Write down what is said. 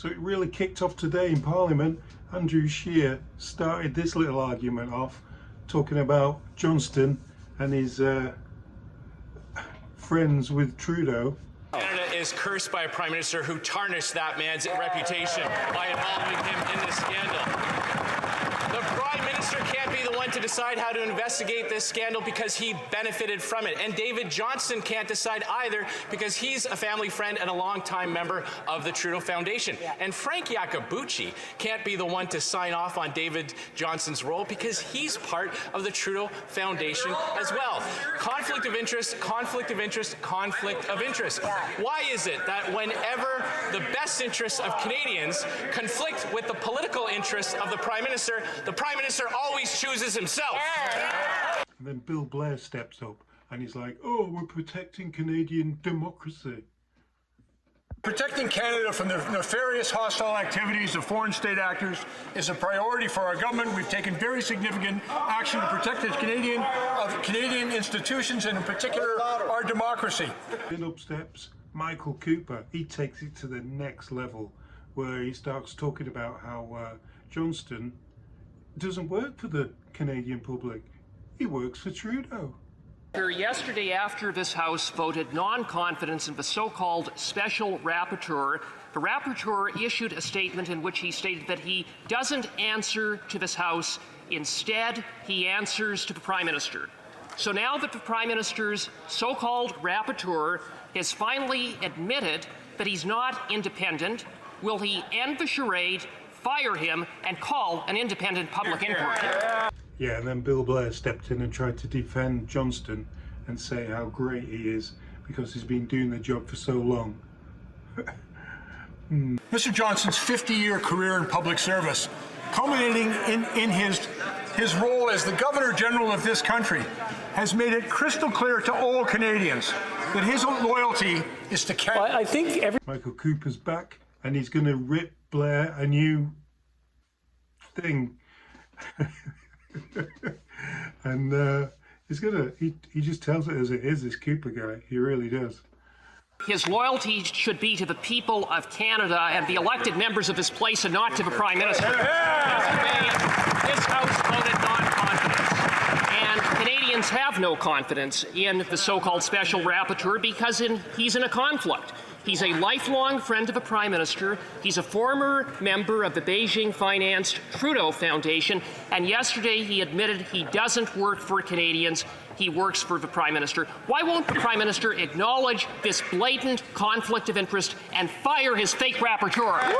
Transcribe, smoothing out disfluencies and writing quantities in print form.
So it really kicked off today in Parliament. Andrew Scheer started this little argument off, talking about Johnston and his friends with Trudeau. Canada is cursed by a Prime Minister who tarnished that man's reputation by involving him in this scandal. The Prime Minister can't be the one to decide how to investigate this scandal because he benefited from it. And David Johnston can't decide either because he's a family friend and a longtime member of the Trudeau Foundation. And Frank Iacobucci can't be the one to sign off on David Johnston's role because he's part of the Trudeau Foundation as well. Conflict of interest, conflict of interest, conflict of interest. Why is it that whenever the best interests of Canadians conflict with the political interests of the Prime Minister always chooses himself? And then Bill Blair steps up and he's like, oh, we're protecting Canadian democracy. Protecting Canada from the nefarious hostile activities of foreign state actors is a priority for our government. We've taken very significant action to protect the Canadian institutions and in particular our democracy. Then up steps Michael Cooper. He takes it to the next level where he starts talking about how Johnston doesn't work for the Canadian public. He works for Trudeau. Yesterday, after this House voted non-confidence in the so-called special rapporteur, the rapporteur issued a statement in which he stated that he doesn't answer to this House. Instead, he answers to the Prime Minister. So now that the Prime Minister's so-called rapporteur has finally admitted that he's not independent, will he end the charade, fire him, and call an independent public inquiry? Yeah, and then Bill Blair stepped in and tried to defend Johnston and say how great he is because he's been doing the job for so long. Mr. Johnston's 50-year career in public service, culminating in his role as the Governor-General of this country, has made it crystal clear to all Canadians that his loyalty is to Canada. I think Michael Cooper's back and he's going to rip Blair a new thing. And he just tells it as it is, this Cooper guy. He really does. His loyalty should be to the people of Canada and the elected members of this place and not to the Prime Minister. Yesterday, this House voted non-confidence, and Canadians have no confidence in the so-called special rapporteur because he's in a conflict. He's a lifelong friend of the Prime Minister. He's a former member of the Beijing-financed Trudeau Foundation. And yesterday he admitted he doesn't work for Canadians. He works for the Prime Minister. Why won't the Prime Minister acknowledge this blatant conflict of interest and fire his fake rapporteur?